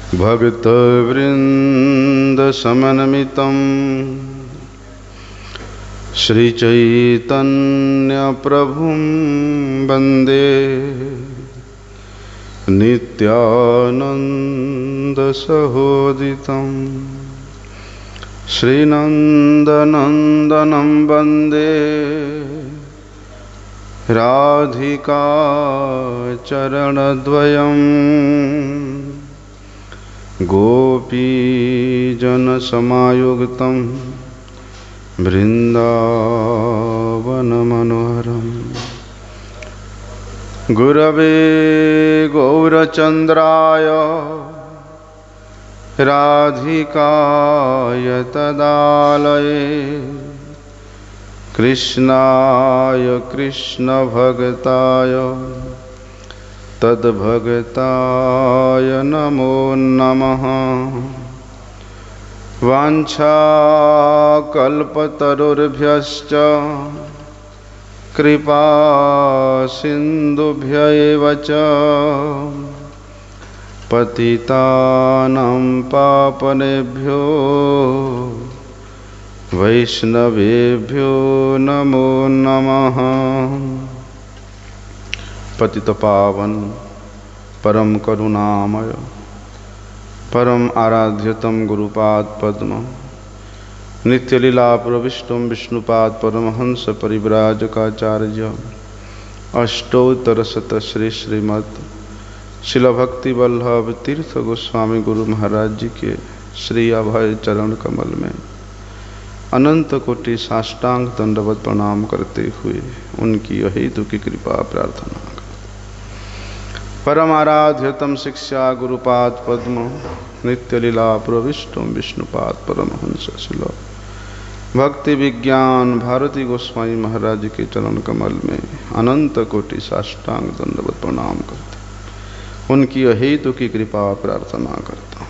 भक्तवृन्दसमन्वितं श्रीचैतन्यप्रभुं वन्दे नित्यानन्दसहोदितं श्रीनन्दनन्दनं वन्दे राधिका चरणद्वयम् गोपीजनसमायुक्तं बृन्दावनमनोहरम् गुरवे गौरचन्द्राय राधिकाय तदालये कृष्णाय कृष्णभक्ताय तद्भक्ताय नमो नमः। वाञ्छाकल्पतरुर्भ्यश्च कृपा सिन्धुभ्य एव च पतितानां पावनेभ्यो वैष्णवेभ्यो नमो नमः। पतित पावन परम करुणामय परम आराध्यतम गुरुपाद पद्म नित्यलीला प्रविष्टम विष्णुपाद परमहंस परिव्राजकाचार्य अष्टोत्तर शत श्री श्रीमद् शिल भक्ति वल्लभ तीर्थ गोस्वामी गुरु महाराज जी के श्री अभय चरण कमल में अनंत कोटि साष्टांग दंडवत प्रणाम करते हुए उनकी अहेतु की कृपा प्रार्थना। परम आराध्यतम शिक्षा गुरुपाद पद्म नित्यलीला प्रविष्टम विष्णुपाद परमहंस शिल भक्ति विज्ञान भारती गोस्वामी महाराज के चरण कमल में अनंत कोटि साष्टांग दंडवत प्रणाम करते उनकी अहेतु की कृपा प्रार्थना करता हूँ।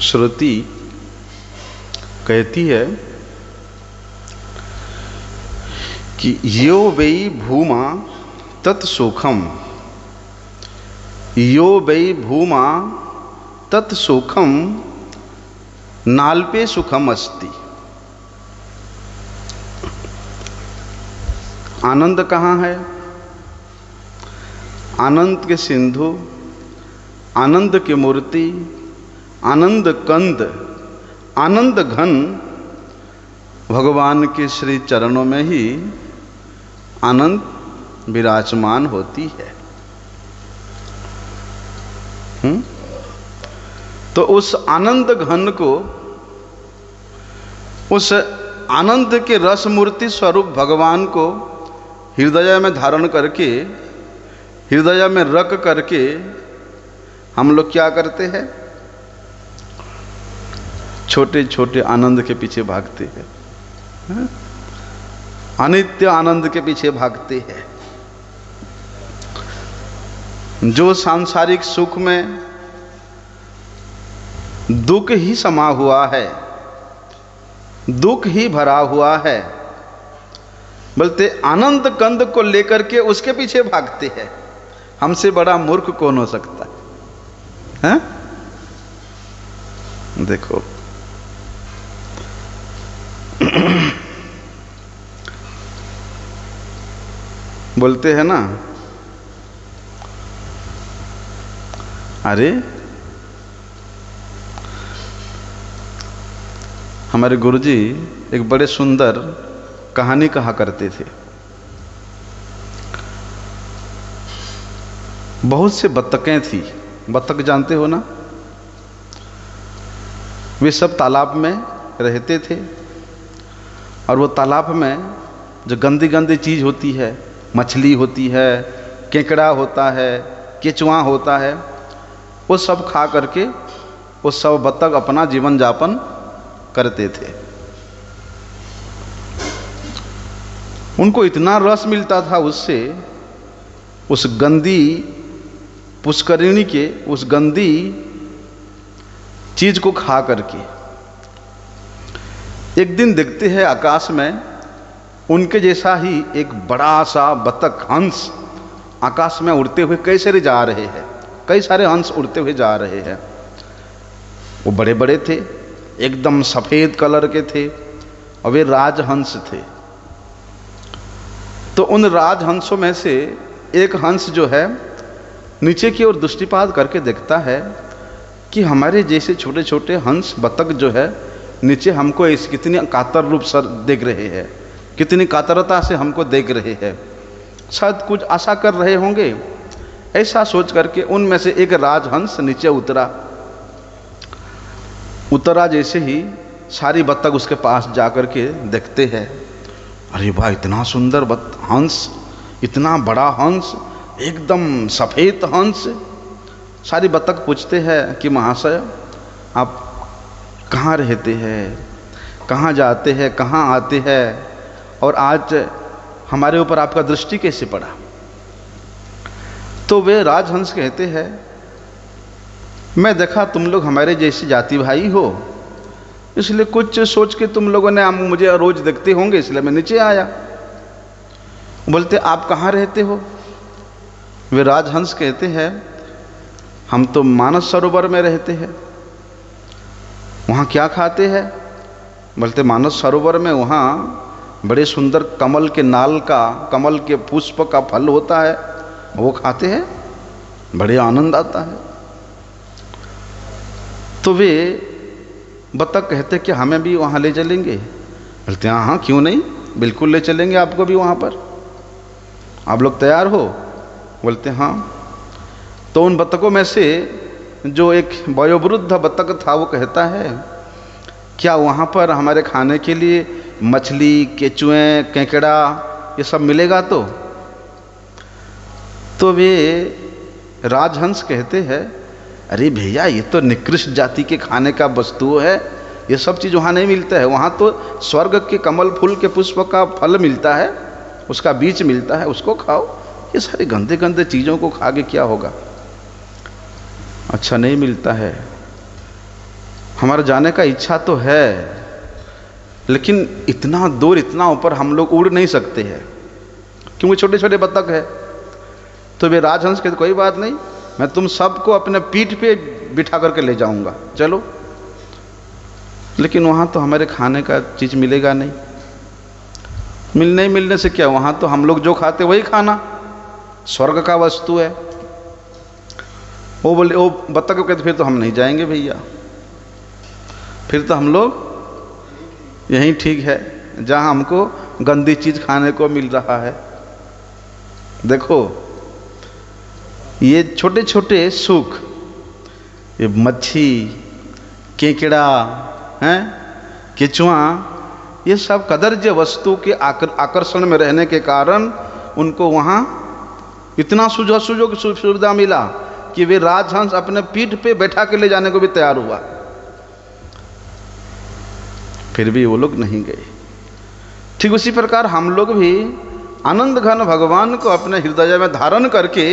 श्रुति कहती है कि यो वै भूमा तत्सुखम, यो वै भूमा तत्सुखम नाल्पे सुखम अस्ति। आनंद कहाँ है? आनंद के सिंधु, आनंद की मूर्ति, आनंद कंद, आनंद घन भगवान के श्री चरणों में ही आनंद विराजमान होती है। तो उस आनंद घन को, उस आनंद के रस मूर्ति स्वरूप भगवान को हृदय में धारण करके, हृदय में रख करके हम लोग क्या करते हैं? छोटे छोटे आनंद के पीछे भागते हैं, अनित्य आनंद के पीछे भागते हैं। जो सांसारिक सुख में दुख ही समा हुआ है, दुख ही भरा हुआ है, बोलते आनंद कंद को लेकर के उसके पीछे भागते हैं। हमसे बड़ा मूर्ख कौन हो सकता है? देखो बोलते हैं ना, अरे हमारे गुरुजी एक बड़े सुंदर कहानी कहा करते थे। बहुत से बत्तखें थी। बत्तख जानते हो ना? वे सब तालाब में रहते थे और वो तालाब में जो गंदी गंदी चीज़ होती है, मछली होती है, केकड़ा होता है, केचुआ होता है, वो सब खा करके वो सब बत्तख अपना जीवन यापन करते थे। उनको इतना रस मिलता था उससे, उस गंदी पुष्करिणी के उस गंदी चीज को खा करके। एक दिन देखते हैं आकाश में उनके जैसा ही एक बड़ा सा बतख, हंस आकाश में उड़ते हुए कई सारे जा रहे हैं, कई सारे हंस उड़ते हुए जा रहे हैं। वो बड़े बड़े थे, एकदम सफेद कलर के थे और वे राजहंस थे। तो उन राजहंसों में से एक हंस जो है नीचे की ओर दृष्टिपात करके देखता है कि हमारे जैसे छोटे छोटे हंस बतख जो है नीचे हमको इस कितनी कातर रूप से देख रहे हैं, कितनी कातरता से हमको देख रहे हैं, शायद कुछ आशा कर रहे होंगे। ऐसा सोच करके उनमें से एक राजहंस नीचे उतरा जैसे ही सारी बत्तख उसके पास जा कर के देखते हैं, अरे भाई इतना सुंदर हंस, इतना बड़ा हंस, एकदम सफ़ेद हंस। सारी बत्तख पूछते हैं कि महाशय आप कहाँ रहते हैं, कहाँ जाते हैं, कहाँ आते हैं, और आज हमारे ऊपर आपका दृष्टि कैसे पड़ा। तो वे राजहंस कहते हैं, मैं देखा तुम लोग हमारे जैसे जाति भाई हो, इसलिए कुछ सोच के तुम लोगों ने मुझे रोज देखते होंगे, इसलिए मैं नीचे आया। बोलते आप कहाँ रहते हो? वे राजहंस कहते हैं हम तो मानस सरोवर में रहते हैं। वहाँ क्या खाते हैं? बोलते मानस सरोवर में वहाँ बड़े सुंदर कमल के नाल का, कमल के पुष्प का फल होता है, वो खाते हैं, बड़े आनंद आता है। तो वे बतख कहते कि हमें भी वहाँ ले चलेंगे। बोलते हाँ हाँ क्यों नहीं, बिल्कुल ले चलेंगे आपको भी वहाँ पर, आप लोग तैयार हो? बोलते हाँ। तो उन बतखों में से जो एक वयोवृद्ध बतख था वो कहता है क्या वहाँ पर हमारे खाने के लिए मछली, केचुए, केकड़ा ये सब मिलेगा? तो वे राजहंस कहते हैं अरे भैया ये तो निकृष्ट जाति के खाने का वस्तु है, ये सब चीज़ वहाँ नहीं मिलता है। वहाँ तो स्वर्ग के कमल फूल के पुष्प का फल मिलता है, उसका बीज मिलता है, उसको खाओ। ये सारी गंदे गंदे चीज़ों को खा के क्या होगा? अच्छा नहीं मिलता है, हमारा जाने का इच्छा तो है, लेकिन इतना दूर, इतना ऊपर हम लोग उड़ नहीं सकते हैं क्योंकि छोटे छोटे बतख है। तो वे राजहंस कहते कोई बात नहीं, मैं तुम सबको अपने पीठ पे बिठा करके ले जाऊंगा, चलो। लेकिन वहाँ तो हमारे खाने का चीज़ मिलेगा नहीं। नहीं मिलने से क्या, वहाँ तो हम लोग जो खाते वही खाना, स्वर्ग का वस्तु है। वो बोले, वो बतख को कहते फिर तो हम नहीं जाएंगे भैया, फिर तो हम लोग यहीं ठीक है जहाँ हमको गंदी चीज़ खाने को मिल रहा है। देखो ये छोटे छोटे सुख, ये मच्छी, केकड़ा हैं, केचुआ, ये सब कदर्य वस्तु के आकर्षण में रहने के कारण उनको वहाँ इतना सुजोग सुविधा मिला कि वे राजहंस अपने पीठ पे बैठा के ले जाने को भी तैयार हुआ, फिर भी वो लोग नहीं गए। ठीक उसी प्रकार हम लोग भी आनंद घन भगवान को अपने हृदय में धारण करके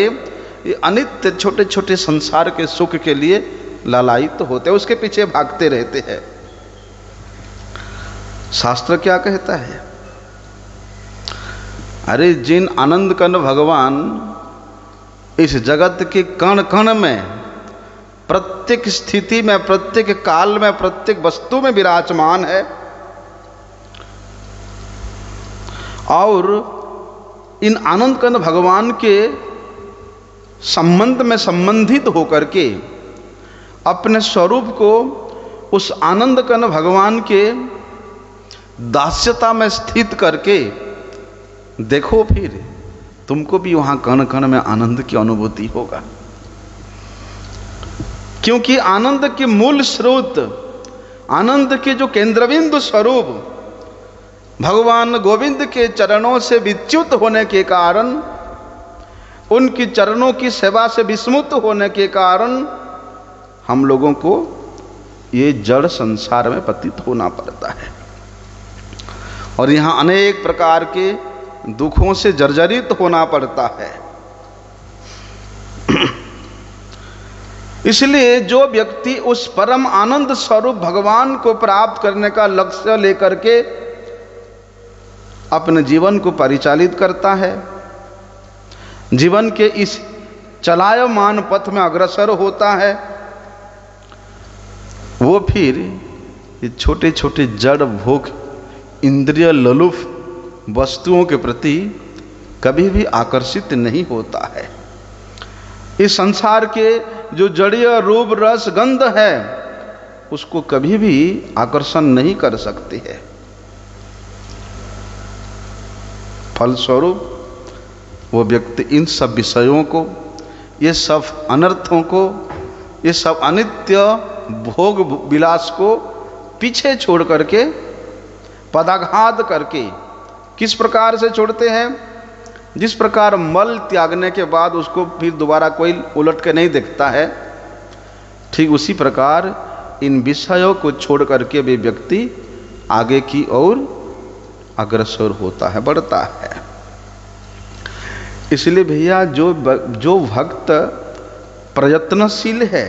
ये अनित्य छोटे छोटे संसार के सुख के लिए लालायित होते, उसके पीछे भागते रहते हैं। शास्त्र क्या कहता है? अरे जिन आनंद घन भगवान इस जगत के कण कण में, प्रत्येक स्थिति में, प्रत्येक काल में, प्रत्येक वस्तु में विराजमान है और इन आनंद घन भगवान के संबंध में संबंधित होकर के अपने स्वरूप को उस आनंद घन भगवान के दास्यता में स्थित करके देखो, फिर तुमको भी वहां कण कण में आनंद की अनुभूति होगा। क्योंकि आनंद के मूल स्रोत, आनंद के जो केंद्रबिंदु स्वरूप भगवान गोविंद के चरणों से विच्युत होने के कारण, उनकी चरणों की सेवा से विस्मृत होने के कारण हम लोगों को ये जड़ संसार में पतित होना पड़ता है। और यहाँ अनेक प्रकार के दुखों से जर्जरित होना पड़ता है। इसलिए जो व्यक्ति उस परम आनंद स्वरूप भगवान को प्राप्त करने का लक्ष्य लेकर के अपने जीवन को परिचालित करता है, जीवन के इस चलायमान पथ में अग्रसर होता है, वो फिर ये छोटे छोटे जड़ भोग इंद्रिय ललुफ वस्तुओं के प्रति कभी भी आकर्षित नहीं होता है। इस संसार के जो जड़ीय रूप रस गंध है उसको कभी भी आकर्षण नहीं कर सकती है। फलस्वरूप वो व्यक्ति इन सब विषयों को, ये सब अनर्थों को, ये सब अनित्य भोग विलास को पीछे छोड़ करके, पदाघात करके, किस प्रकार से छोड़ते हैं? जिस प्रकार मल त्यागने के बाद उसको फिर दोबारा कोई उलट के नहीं देखता है, ठीक उसी प्रकार इन विषयों को छोड़ करके वे व्यक्ति आगे की ओर अग्रसर होता है, बढ़ता है। इसलिए भैया जो भक्त प्रयत्नशील है,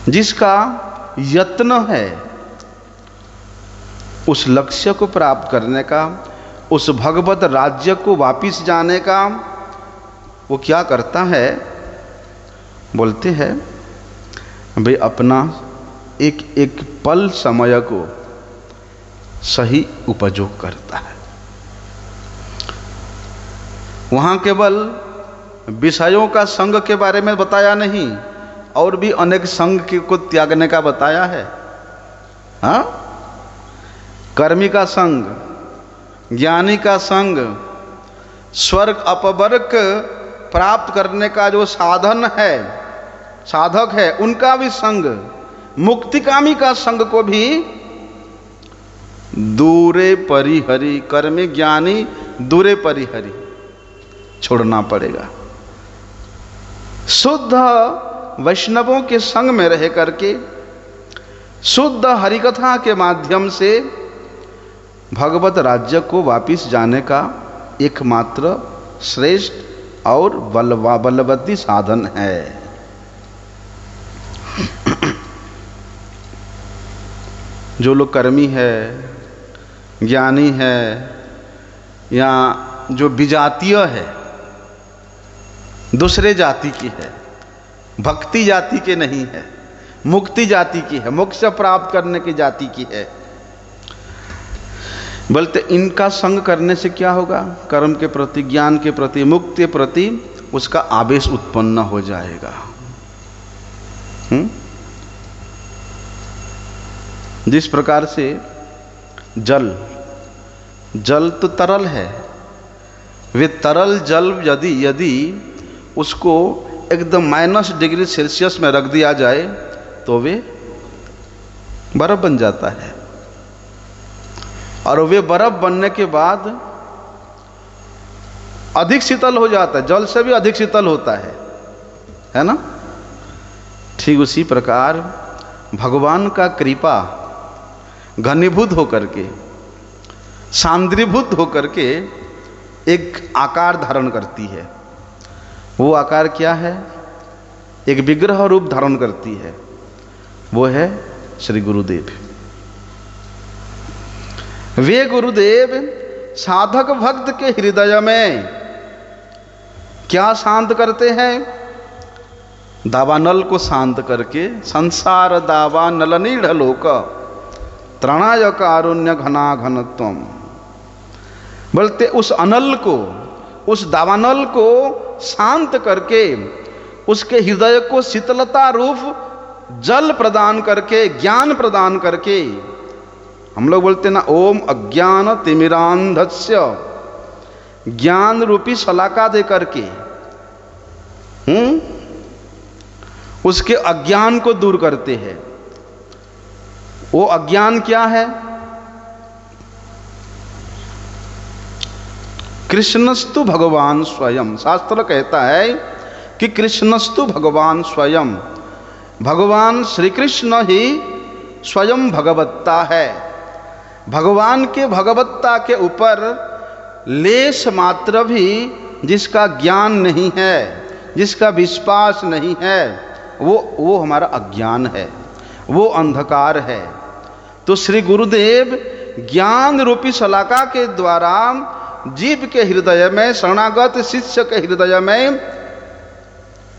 जिसका यत्न है उस लक्ष्य को प्राप्त करने का, उस भगवत राज्य को वापिस जाने का, वो क्या करता है? बोलते हैं भाई अपना एक एक पल समय को सही उपयोग करता है। वहाँ केवल विषयों का संग के बारे में बताया नहीं, और भी अनेक संग को त्यागने का बताया है। हाँ, कर्मी का संग, ज्ञानी का संग, स्वर्ग अपवर्ग प्राप्त करने का जो साधन है, साधक है, उनका भी संग, मुक्तिकामी का संग को भी दूरे परिहरि, कर्मी ज्ञानी दूरे परिहरि छोड़ना पड़ेगा। शुद्ध वैष्णवों के संग में रह करके, शुद्ध हरिकथा के माध्यम से भगवत राज्य को वापिस जाने का एकमात्र श्रेष्ठ और बलवती साधन है। जो लोग कर्मी है, ज्ञानी है, या जो विजातीय है, दूसरे जाति की है, भक्ति जाति के नहीं है, मुक्ति जाति की है, मोक्ष प्राप्त करने की जाति की है, बोलते इनका संग करने से क्या होगा? कर्म के प्रति, ज्ञान के प्रति, मुक्ति के प्रति उसका आवेश उत्पन्न हो जाएगा। जिस प्रकार से जल तो तरल है, वे तरल जल यदि उसको एकदम -डिग्री में रख दिया जाए तो वे बर्फ बन जाता है, और वे बर्फ बनने के बाद अधिक शीतल हो जाता है, जल से भी अधिक शीतल होता है ना? ठीक उसी प्रकार भगवान का कृपा घनीभूत होकर के, सांद्रीभूत होकर के एक आकार धारण करती है। वो आकार क्या है? एक विग्रह रूप धारण करती है, वो है श्री गुरुदेव। वे गुरुदेव साधक भक्त के हृदय में क्या शांत करते हैं? दावानल को शांत करके, संसार दावा नल नीढ़लोक त्रणाय कारुण्य घना घनत्वम, बोलते उस अनल को, उस दावानल को शांत करके, उसके हृदय को शीतलता रूप जल प्रदान करके, ज्ञान प्रदान करके, हम लोग बोलते ना ओम अज्ञान तिमिरांधस्य, ज्ञान रूपी शलाका दे करके उसके अज्ञान को दूर करते हैं। वो अज्ञान क्या है? कृष्णस्तु भगवान स्वयं, शास्त्र कहता है कि कृष्णस्तु भगवान स्वयं, भगवान श्री कृष्ण ही स्वयं भगवत्ता है। भगवान के भगवत्ता के ऊपर लेश मात्र भी जिसका ज्ञान नहीं है, जिसका विश्वास नहीं है, वो हमारा अज्ञान है, वो अंधकार है। तो श्री गुरुदेव ज्ञान रूपी शलाका के द्वारा जीव के हृदय में, शरणागत शिष्य के हृदय में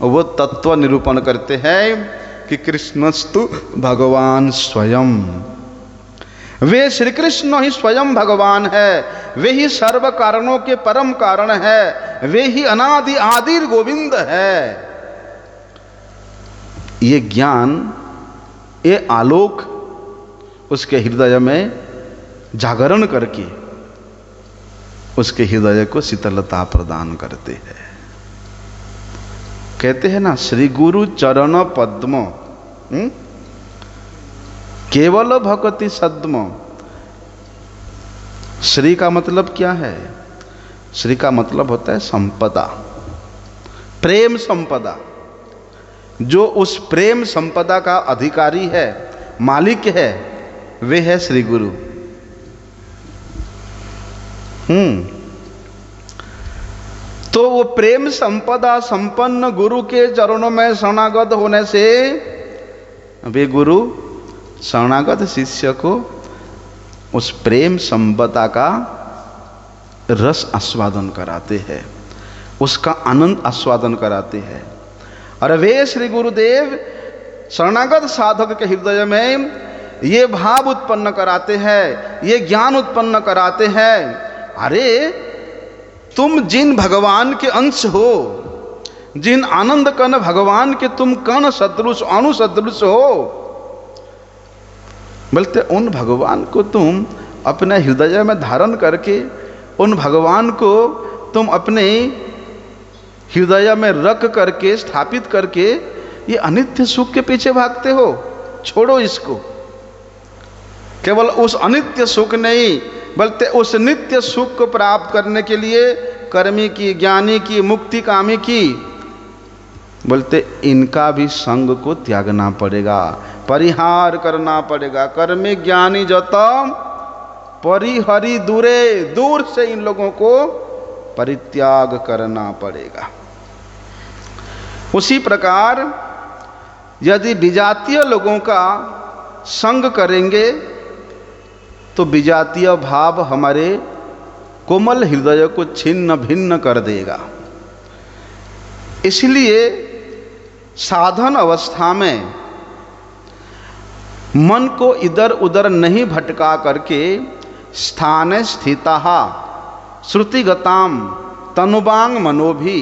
वो तत्व निरूपण करते हैं कि कृष्णस्तु भगवान स्वयं। वे श्री कृष्ण ही स्वयं भगवान है, वे ही सर्व कारणों के परम कारण है, वे ही अनादि आदि गोविंद है। ये ज्ञान, ये आलोक उसके हृदय में जागरण करके उसके हृदय को शीतलता प्रदान करते हैं। कहते हैं ना, श्री गुरु चरण पद्म केवल भक्ति सद्म। श्री का मतलब क्या है? श्री का मतलब होता है संपदा, प्रेम संपदा। जो उस प्रेम संपदा का अधिकारी है, मालिक है, वे है श्री गुरु। तो वो प्रेम संपदा संपन्न गुरु के चरणों में शरणागत होने से वे गुरु शरणागत शिष्य को उस प्रेम संपदा का रस आस्वादन कराते हैं, उसका आनंद आस्वादन कराते हैं। और वे श्री गुरुदेव शरणागत साधक के हृदय में ये भाव उत्पन्न कराते हैं, ये ज्ञान उत्पन्न कराते हैं, अरे तुम जिन भगवान के अंश हो, जिन आनंद कण भगवान के तुम कण सदृश अणु सदृश हो, बोलते उन भगवान को तुम अपने हृदय में धारण करके, उन भगवान को तुम अपने हृदय में रख करके, स्थापित करके ये अनित्य सुख के पीछे भागते हो। छोड़ो इसको। केवल उस अनित्य सुख नहीं, बल्कि उस नित्य सुख को प्राप्त करने के लिए कर्मी की, ज्ञानी की, मुक्ति कामी की, बोलते इनका भी संग को त्यागना पड़ेगा, परिहार करना पड़ेगा। कर्मी ज्ञानी जत परिहरि दूरे, दूर से इन लोगों को परित्याग करना पड़ेगा। उसी प्रकार यदि विजातीय लोगों का संग करेंगे तो विजातीय भाव हमारे कोमल हृदय को छिन्न भिन्न कर देगा। इसलिए साधन अवस्था में मन को इधर उधर नहीं भटका करके स्थाने स्थिताः श्रुतिगताम तनुबांग मनोभी,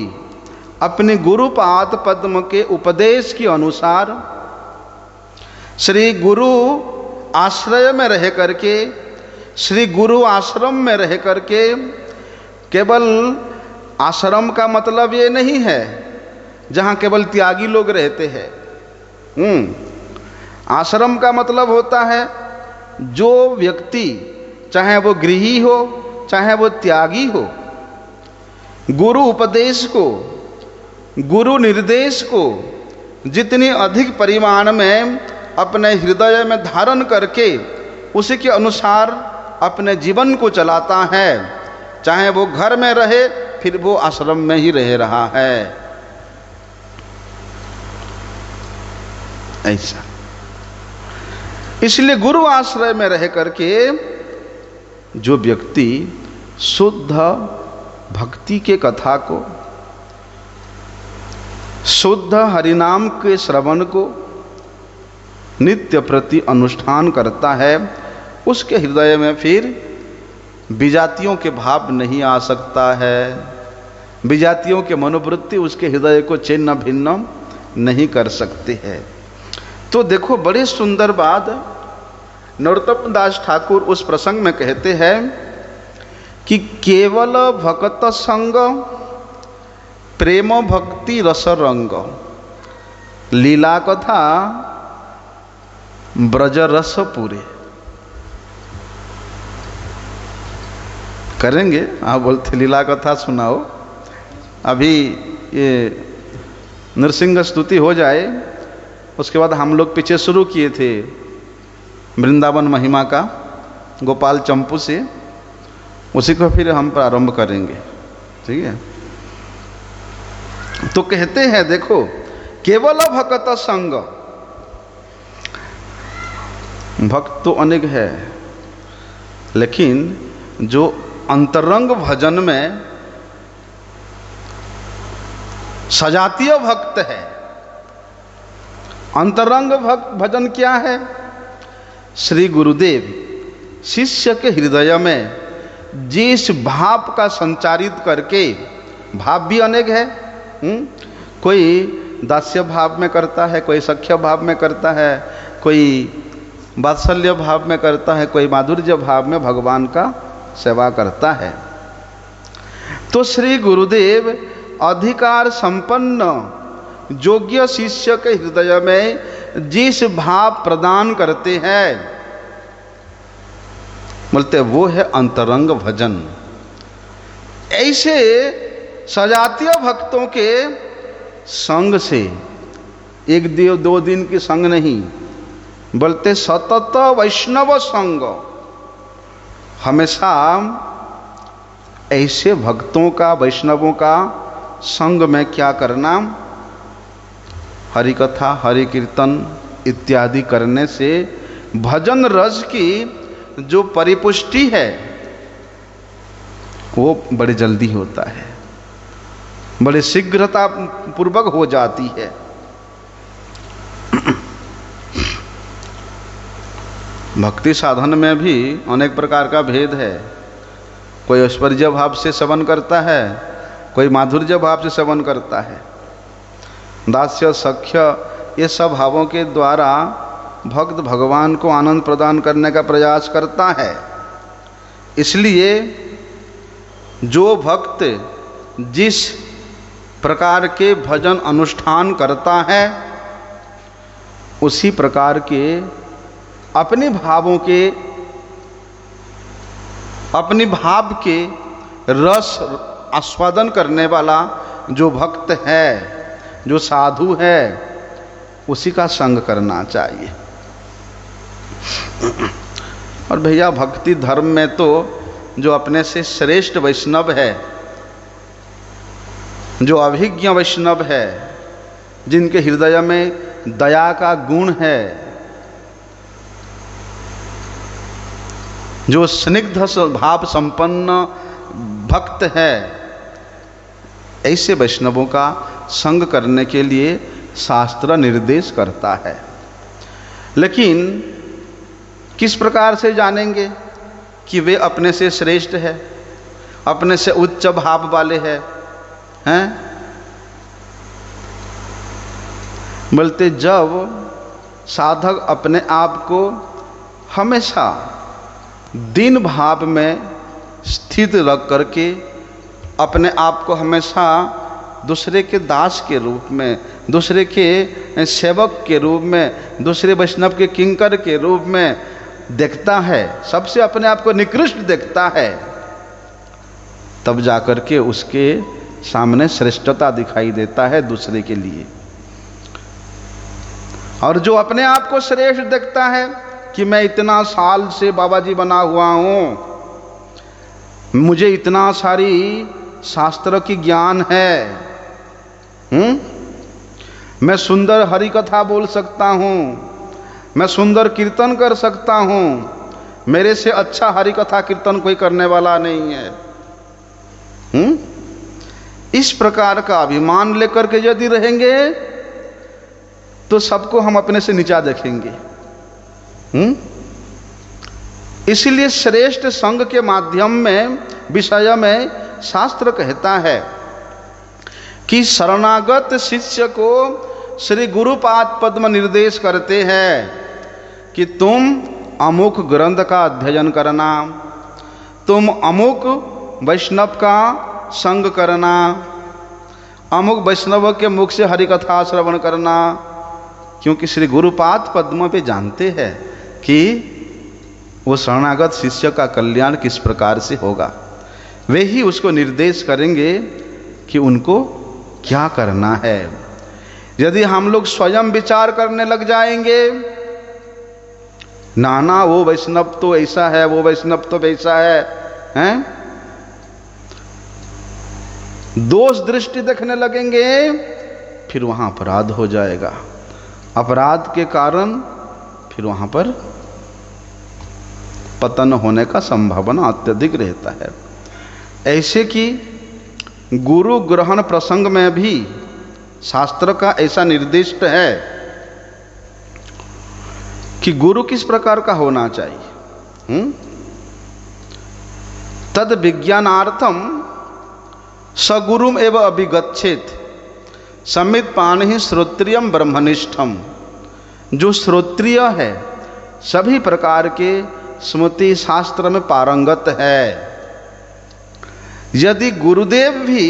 अपने गुरुपाद पद्म के उपदेश के अनुसार श्री गुरु आश्रय में रह करके, श्री गुरु आश्रम में रह करके, केवल आश्रम का मतलब ये नहीं है जहाँ केवल त्यागी लोग रहते हैं। आश्रम का मतलब होता है जो व्यक्ति, चाहे वो गृही हो चाहे वो त्यागी हो, गुरु उपदेश को, गुरु निर्देश को जितनी अधिक परिमाण में अपने हृदय में धारण करके उसी के अनुसार अपने जीवन को चलाता है, चाहे वो घर में रहे फिर वो आश्रम में ही रह रहा है। ऐसा इसलिए गुरु आश्रय में रह करके जो व्यक्ति शुद्ध भक्ति के कथा को, शुद्ध हरिनाम के श्रवण को नित्य प्रति अनुष्ठान करता है, उसके हृदय में फिर विजातियों के भाव नहीं आ सकता है। विजातियों के मनोवृत्ति उसके हृदय को छिन्न भिन्न नहीं कर सकते हैं। तो देखो बड़ी सुंदर बात नरोत्तम दास ठाकुर उस प्रसंग में कहते हैं कि केवल भक्त संग प्रेम भक्ति रस रंग, लीला कथा ब्रज रस पूरे। करेंगे आप बोलते लीला कथा सुनाओ। अभी ये नृसिंह स्तुति हो जाए उसके बाद हम लोग पीछे शुरू किए थे वृंदावन महिमा का गोपाल चंपू से, उसी को फिर हम प्रारंभ करेंगे। ठीक है, तो कहते हैं देखो, केवल भक्त संग, भक्त तो अनेक है, लेकिन जो अंतरंग भजन में सजातीय भक्त है, अंतरंग भक्त भजन क्या है? श्री गुरुदेव शिष्य के हृदय में जिस भाव का संचारित करके, भाव भी अनेक है, कोई दास्य भाव में करता है, कोई सख्य भाव में करता है, कोई वात्सल्य भाव में करता है, कोई माधुर्य भाव में भगवान का सेवा करता है। तो श्री गुरुदेव अधिकार संपन्न योग्य शिष्य के हृदय में जिस भाव प्रदान करते हैं, बोलते वो है अंतरंग भजन। ऐसे सजातीय भक्तों के संग से, एक दो दिन के संग नहीं, बोलते सतत वैष्णव संग, हमेशा ऐसे भक्तों का, वैष्णवों का संग में क्या करना? हरि कथा, हरि कीर्तन इत्यादि करने से भजन रस की जो परिपुष्टि है वो बड़ी जल्दी होता है, बड़ी शीघ्रता पूर्वक हो जाती है। भक्ति साधन में भी अनेक प्रकार का भेद है। कोई ऐश्वर्य भाव से सेवन करता है, कोई माधुर्य भाव से सेवन करता है। दास्य, सख्य, ये सब भावों के द्वारा भक्त भगवान को आनंद प्रदान करने का प्रयास करता है। इसलिए जो भक्त जिस प्रकार के भजन अनुष्ठान करता है, उसी प्रकार के अपने भावों के, अपनी भाव के रस आस्वादन करने वाला जो भक्त है, जो साधु है, उसी का संग करना चाहिए। और भैया भक्ति धर्म में तो जो अपने से श्रेष्ठ वैष्णव है, जो अभिज्ञ वैष्णव है, जिनके हृदय में दया का गुण है, जो स्निग्ध भाव संपन्न भक्त है, ऐसे वैष्णवों का संग करने के लिए शास्त्र निर्देश करता है। लेकिन किस प्रकार से जानेंगे कि वे अपने से श्रेष्ठ है, अपने से उच्च भाव वाले हैं? बोलते जब साधक अपने आप को हमेशा दीन भाव में स्थित रख करके, अपने आप को हमेशा दूसरे के दास के रूप में, दूसरे के सेवक के रूप में, दूसरे वैष्णव के किंकर के रूप में देखता है, सबसे अपने आप को निकृष्ट देखता है, तब जाकर के उसके सामने श्रेष्ठता दिखाई देता है दूसरे के लिए। और जो अपने आप को श्रेष्ठ देखता है कि मैं इतना साल से बाबा जी बना हुआ हूँ, मुझे इतना सारी शास्त्र की ज्ञान है, मैं सुंदर हरि कथा बोल सकता हूँ, मैं सुंदर कीर्तन कर सकता हूँ, मेरे से अच्छा हरि कथा कीर्तन कोई करने वाला नहीं है। इस प्रकार का अभिमान लेकर के यदि रहेंगे तो सबको हम अपने से नीचा देखेंगे। इसलिए श्रेष्ठ संग के माध्यम में, विषय में शास्त्र कहता है कि शरणागत शिष्य को श्री गुरुपाद पद्म निर्देश करते हैं कि तुम अमुक ग्रंथ का अध्ययन करना, तुम अमुक वैष्णव का संग करना, अमुक वैष्णव के मुख से हरि कथा श्रवण करना। क्योंकि श्री गुरुपाद पद्म पे जानते हैं कि वो शरणागत शिष्य का कल्याण किस प्रकार से होगा। वे ही उसको निर्देश करेंगे कि उनको क्या करना है। यदि हम लोग स्वयं विचार करने लग जाएंगे, नाना वो वैष्णव तो ऐसा है, वो वैष्णव तो वैसा है, हैं? दोष दृष्टि देखने लगेंगे, फिर वहां अपराध हो जाएगा। अपराध के कारण फिर वहां पर पतन होने का संभावना अत्यधिक रहता है। ऐसे कि गुरु ग्रहण प्रसंग में भी शास्त्र का ऐसा निर्दिष्ट है कि गुरु किस प्रकार का होना चाहिए। तद विज्ञानार्थम सगुरुम एवं अभिगच्छेत समित पाणि श्रोत्रियम ब्रह्मनिष्ठम। जो श्रोत्रिय है, सभी प्रकार के स्मृति शास्त्र में पारंगत है। यदि गुरुदेव भी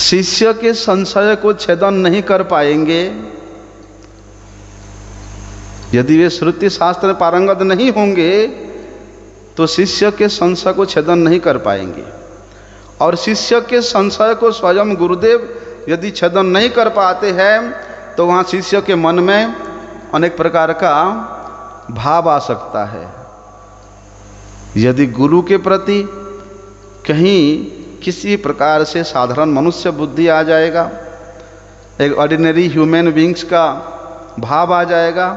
शिष्य के संशय को छेदन नहीं कर पाएंगे, यदि वे श्रुति शास्त्र में पारंगत नहीं होंगे, तो शिष्य के संशय को छेदन नहीं कर पाएंगे। और शिष्य के संशय को स्वयं गुरुदेव यदि छेदन नहीं कर पाते हैं, तो वहाँ शिष्य के मन में अनेक प्रकार का भाव आ सकता है। यदि गुरु के प्रति कहीं किसी प्रकार से साधारण मनुष्य बुद्धि आ जाएगा, एक ऑर्डिनरी ह्यूमन बीइंग्स का भाव आ जाएगा,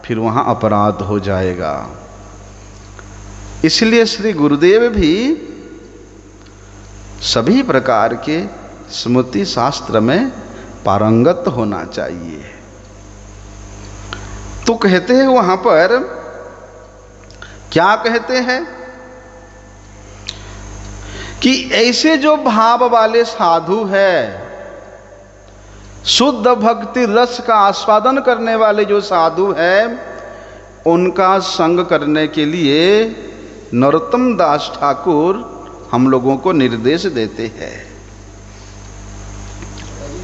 फिर वहाँ अपराध हो जाएगा। इसलिए श्री गुरुदेव भी सभी प्रकार के स्मृति शास्त्र में पारंगत होना चाहिए। तो कहते हैं वहां पर, क्या कहते हैं कि ऐसे जो भाव वाले साधु है, शुद्ध भक्ति रस का आस्वादन करने वाले जो साधु है, उनका संग करने के लिए नरोत्तम दास ठाकुर हम लोगों को निर्देश देते हैं।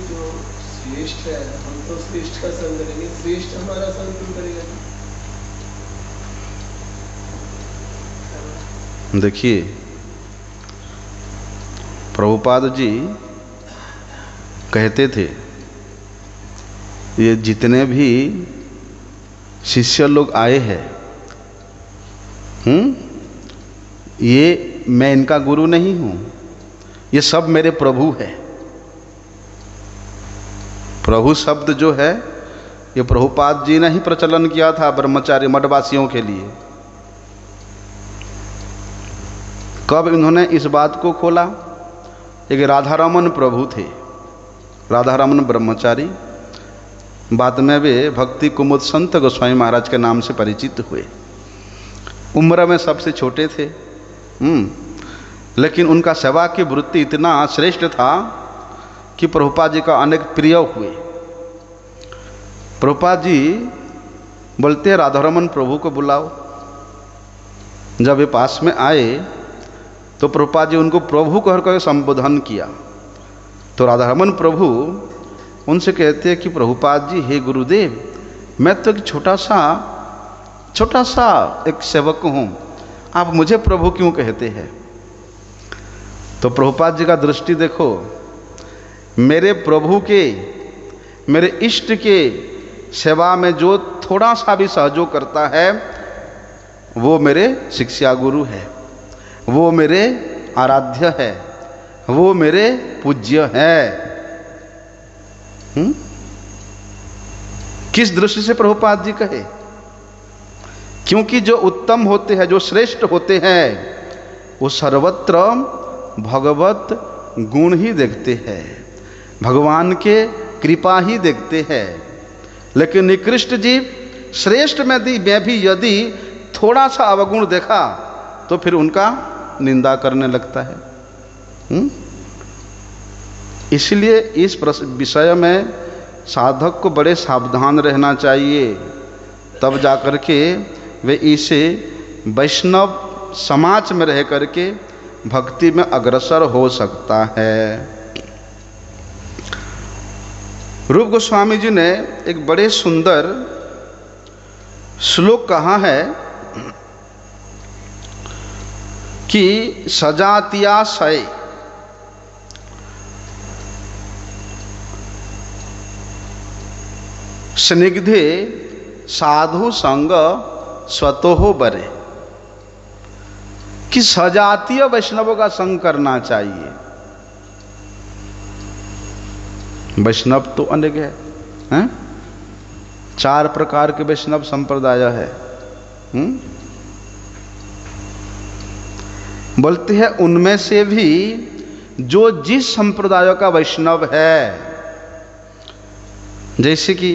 जो श्रेष्ठ है, हम तो श्रेष्ठ का संग करेंगे, श्रेष्ठ हमारा संग क्यों करेगा? देखिए, प्रभुपाद जी कहते थे, ये जितने भी शिष्य लोग आए हैं, ये मैं इनका गुरु नहीं हूं, ये सब मेरे प्रभु है। प्रभु शब्द जो है, ये प्रभुपाद जी ने ही प्रचलन किया था ब्रह्मचारी मठवासियों के लिए। कब इन्होंने इस बात को खोला? एक राधारमन प्रभु थे, राधारमन ब्रह्मचारी। बाद में वे भक्ति कुमुद संत गोस्वामी महाराज के नाम से परिचित हुए। उम्र में सबसे छोटे थे, लेकिन उनका सेवा की वृत्ति इतना श्रेष्ठ था कि प्रभुपाद जी का अनेक प्रिय हुए। प्रभुपाद जी बोलते, राधारमन प्रभु को बुलाओ। जब वे पास में आए तो प्रभुपाद जी उनको प्रभु कहकर संबोधन किया। तो राधारमन प्रभु उनसे कहते हैं कि प्रभुपाद जी, हे गुरुदेव, मैं तो एक छोटा सा एक सेवक हूँ, आप मुझे प्रभु क्यों कहते हैं? तो प्रभुपाद जी का दृष्टि देखो, मेरे प्रभु के, मेरे इष्ट के सेवा में जो थोड़ा सा भी सहयोग करता है, वो मेरे शिक्षा गुरु है, वो मेरे आराध्य है, वो मेरे पूज्य है। किस दृष्टि से प्रभुपाद जी कहे? क्योंकि जो उत्तम होते हैं, जो श्रेष्ठ होते हैं, वो सर्वत्र भगवत गुण ही देखते हैं, भगवान के कृपा ही देखते हैं। लेकिन निकृष्ट जीव श्रेष्ठ में भी यदि थोड़ा सा अवगुण देखा तो फिर उनका निंदा करने लगता है। इसलिए इस विषय में साधक को बड़े सावधान रहना चाहिए, तब जाकर के वे इसे वैष्णव समाज में रह करके भक्ति में अग्रसर हो सकता है। रूप गोस्वामी जी ने एक बड़े सुंदर श्लोक कहा है कि सजातीयाशय स्निग्धे साधु संग स्वतः बरे, कि सजातीय वैष्णवों का संग करना चाहिए। वैष्णव तो अनेक हैं? 4 प्रकार के वैष्णव संप्रदाय है। बोलते हैं उनमें से भी जो जिस संप्रदाय का वैष्णव है, जैसे कि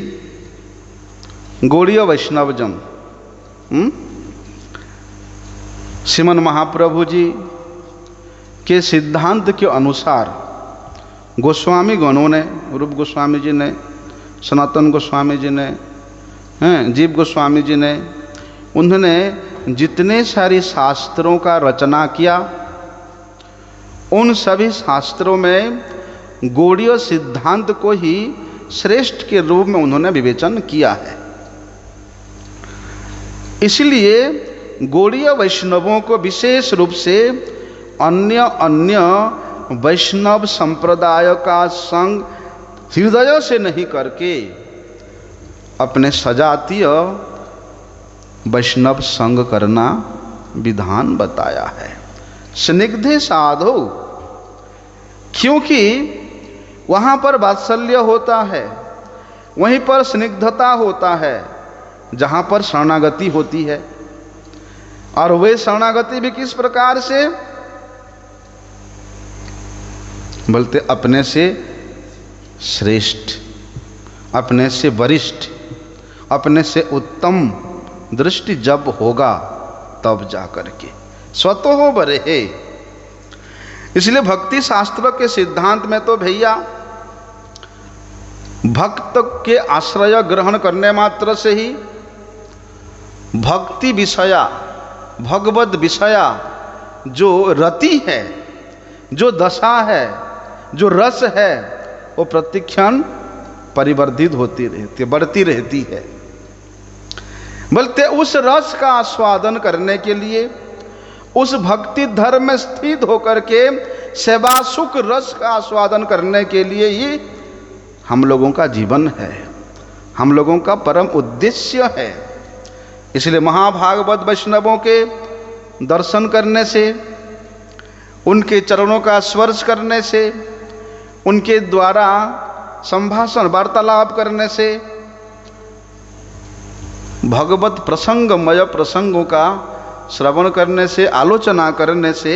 गौड़ीय वैष्णव जन, श्रीमन महाप्रभु जी के सिद्धांत के अनुसार गोस्वामी गणों ने, रूप गोस्वामी जी ने, सनातन गोस्वामी जी ने, जीव गोस्वामी जी ने, उन्होंने जितने सारे शास्त्रों का रचना किया, उन सभी शास्त्रों में गौड़ीय सिद्धांत को ही श्रेष्ठ के रूप में उन्होंने विवेचन किया है। इसलिए गौड़ीय वैष्णवों को विशेष रूप से अन्य अन्य वैष्णव संप्रदाय का संग हृदय से नहीं करके अपने सजातीय वैष्णव संग करना विधान बताया है। स्निग्धे साधु, क्योंकि वहाँ पर वात्सल्य होता है, वहीं पर स्निग्धता होता है जहाँ पर शरणागति होती है। और वे शरणागति भी किस प्रकार से? बोलते अपने से श्रेष्ठ, अपने से वरिष्ठ, अपने से उत्तम दृष्टि जब होगा तब जा करके स्वतः बरे है। इसलिए भक्ति शास्त्र के सिद्धांत में तो भैया भक्त के आश्रय ग्रहण करने मात्र से ही भक्ति विषया, भगवद विषया जो रति है, जो दशा है, जो रस है, वो प्रतिक्षण परिवर्धित होती रहती है, बढ़ती रहती है। बोलते उस रस का आस्वादन करने के लिए, उस भक्ति धर्म में स्थित होकर के सेवा सुख रस का आस्वादन करने के लिए ही हम लोगों का जीवन है, हम लोगों का परम उद्देश्य है। इसलिए महाभागवत वैष्णवों के दर्शन करने से, उनके चरणों का स्पर्श करने से, उनके द्वारा संभाषण वार्तालाप करने से, भगवत प्रसंगमय प्रसंगों का श्रवण करने से, आलोचना करने से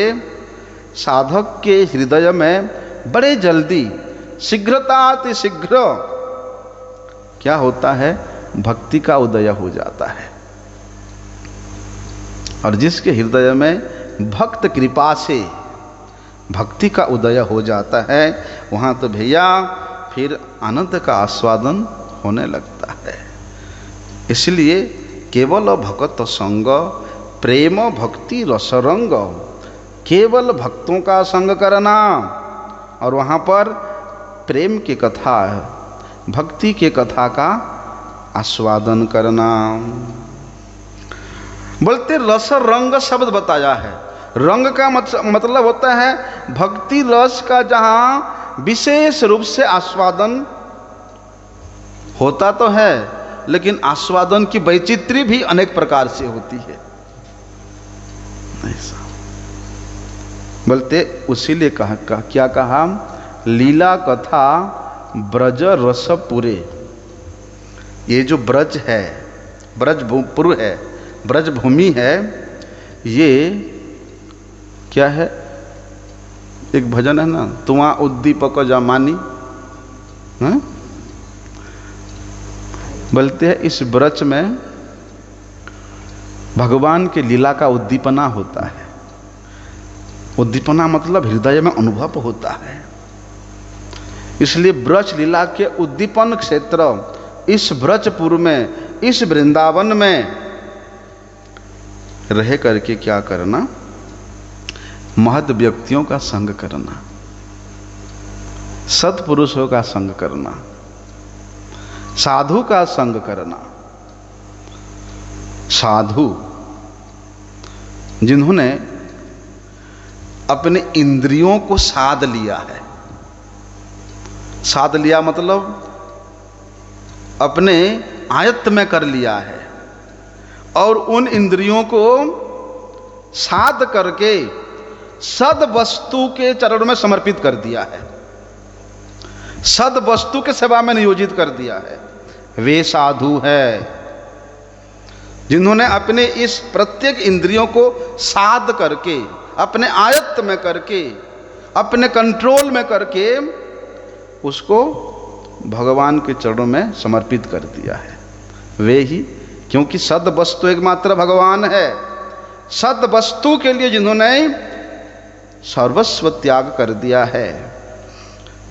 साधक के हृदय में बड़े जल्दी शीघ्रता शीघ्र क्या होता है? भक्ति का उदय हो जाता है। और जिसके हृदय में भक्त कृपा से भक्ति का उदय हो जाता है, वहाँ तो भैया फिर आनंद का आस्वादन होने लगता है। इसलिए केवल भक्त संग प्रेम भक्ति रसरंग, केवल भक्तों का संग करना और वहाँ पर प्रेम की कथा, भक्ति की कथा का आस्वादन करना। बोलते रस रंग शब्द बताया है। रंग का मतलब होता है भक्ति रस का जहाँ विशेष रूप से आस्वादन होता तो है, लेकिन आस्वादन की वैचित्र्य भी अनेक प्रकार से होती है। ऐसा बोलते उसीलिए क्या कहा? लीला कथा ब्रज रस पुरे। ये जो ब्रज है, ब्रजपुर है, ब्रज भूमि है, ये क्या है? एक भजन है ना, तुआ उद्दीपक जमानी, बोलते हैं इस ब्रज में भगवान के लीला का उद्दीपना होता है। उद्दीपना मतलब हृदय में अनुभव होता है। इसलिए ब्रज लीला के उद्दीपन क्षेत्र इस ब्रजपुर में, इस वृंदावन में रह करके क्या करना? महत व्यक्तियों का संग करना, सत्पुरुषों का संग करना, साधु का संग करना। साधु जिन्होंने अपने इंद्रियों को साध लिया है। साध लिया मतलब अपने आयत्त में कर लिया है और उन इंद्रियों को साध करके सद वस्तु के चरण में समर्पित कर दिया है, सद वस्तु के सेवा में नियोजित कर दिया है, वे साधु है जिन्होंने अपने इस प्रत्येक इंद्रियों को साध करके, अपने आयत्त में करके, अपने कंट्रोल में करके उसको भगवान के चरणों में समर्पित कर दिया है। वे ही, क्योंकि सद वस्तु एकमात्र भगवान है, सद वस्तु के लिए जिन्होंने सर्वस्व त्याग कर दिया है,